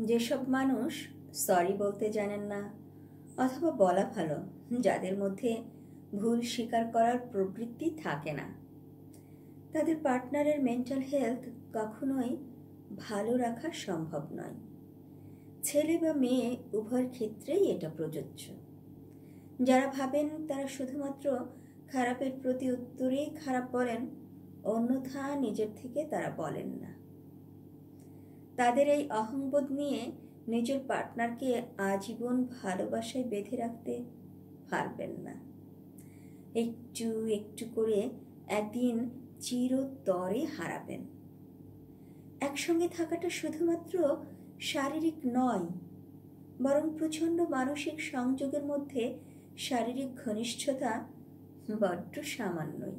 যেসব মানুষ সরি বলতে জানেন না, অথবা বলা ভালো, যাদের মধ্যে ভুল স্বীকার করার প্রবৃত্তি থাকে না, তাদের পার্টনারের মেন্টাল হেলথ কখনোই ভালো রাখা সম্ভব নয়। ছেলে বা মেয়ে উভয়ের ক্ষেত্রেই এটা প্রযোজ্য। যারা ভাবেন তারা শুধুমাত্র খারাপের প্রতি উত্তরেই খারাপ বলেন, অন্যথা নিজের থেকে তারা বলেন না। তাদের এই অহংবোধ নিয়ে নিজের পার্টনারকে আজীবন ভালোবাসায় বেঁধে রাখতে পারবেন না। একটু একটু করে একদিন চিরতরে হারাবেন। একসঙ্গে থাকাটা শুধুমাত্র শারীরিক নয়, বরং প্রচণ্ড মানসিক সংযোগের মধ্যে শারীরিক ঘনিষ্ঠতা বড্ড সামান্যই।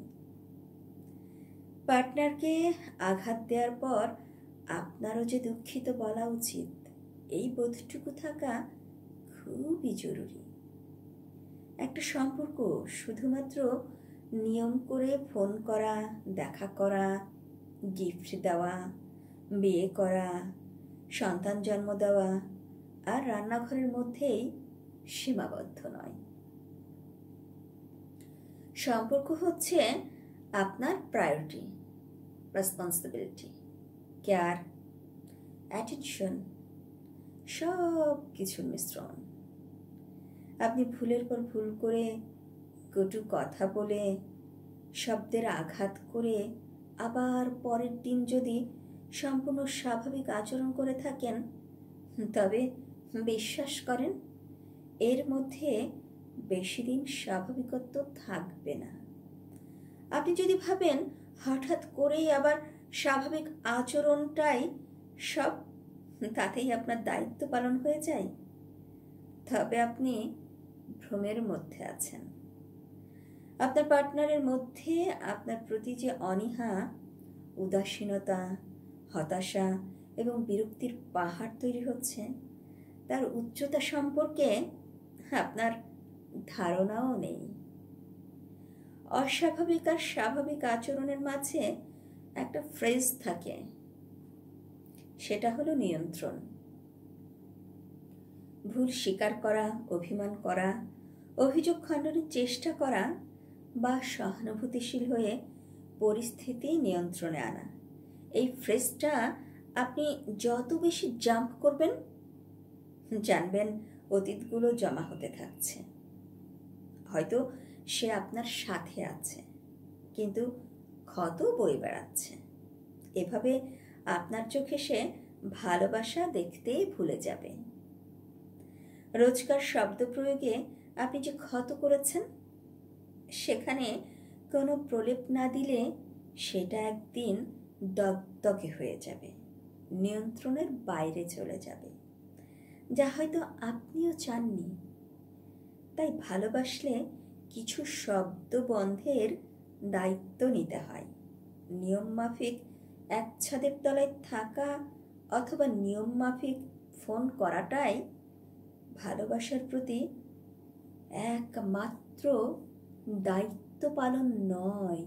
পার্টনারকে আঘাত দেওয়ার পর আপনারও যে দুঃখিত বলা উচিত, এই বোধটুকু থাকা খুবই জরুরি। একটা সম্পর্ক শুধুমাত্র নিয়ম করে ফোন করা, দেখা করা, গিফট দেওয়া, বিয়ে করা, সন্তান জন্ম দেওয়া আর রান্নাঘরের মধ্যেই সীমাবদ্ধ নয়। সম্পর্ক হচ্ছে আপনার প্রায়োরিটি, রেসপন্সিবিলিটি, কেয়ার, অ্যাটেনশন, সব কিছুর মিশ্রণ। আপনি ভুলের পর ভুল করে, কটু কথা বলে, শব্দের আঘাত করে আবার পরের দিন যদি সম্পূর্ণ স্বাভাবিক আচরণ করে থাকেন, তবে বিশ্বাস করেন এর মধ্যে বেশি দিন স্বাভাবিকত্ব থাকবে না। আপনি যদি ভাবেন হঠাৎ করেই আবার স্বাভাবিক আচরণটাই সব, তাতেই আপনার দায়িত্ব পালন হয়ে যায়, তবে আপনি ভ্রমের মধ্যে আছেন। আপনার পার্টনারের মধ্যে আপনার প্রতি যে অনীহা, উদাসীনতা, হতাশা এবং বিরক্তির পাহাড় তৈরি হচ্ছে, তার উচ্চতা সম্পর্কে আপনার ধারণাও নেই। অস্বাভাবিক আর স্বাভাবিক আচরণের মাঝে একটা ফ্রেজ থাকে, সেটা হলো নিয়ন্ত্রণ। ভুল স্বীকার করা, অভিমান করা, অভিযোগ খণ্ডনের চেষ্টা করা বা সহানুভূতিশীল হয়ে পরিস্থিতি নিয়ন্ত্রণে আনা। এই ফ্রেজটা আপনি যত বেশি জাম্প করবেন, জানবেন অতীতগুলো জমা হতে থাকছে। হয়তো সে আপনার সাথে আছে, কিন্তু ক্ষত বয়ে বেড়াচ্ছে। এভাবে আপনার চোখে সে ভালোবাসা দেখতেই ভুলে যাবে। রোজকার শব্দ প্রয়োগে আপনি যে ক্ষত করেছেন, সেখানে কোনো প্রলেপ না দিলে সেটা একদিন দগদগে হয়ে যাবে, নিয়ন্ত্রণের বাইরে চলে যাবে, যা হয়তো আপনিও চাননি। তাই ভালোবাসলে কিছু শব্দ বন্ধের দায়িত্ব নিতে হয়। নিয়ম মাফিক এক ছাদের তলায় থাকা অথবা নিয়ম মাফিক ফোন করাটাই ভালোবাসার প্রতি একমাত্র দায়িত্ব পালন নয়।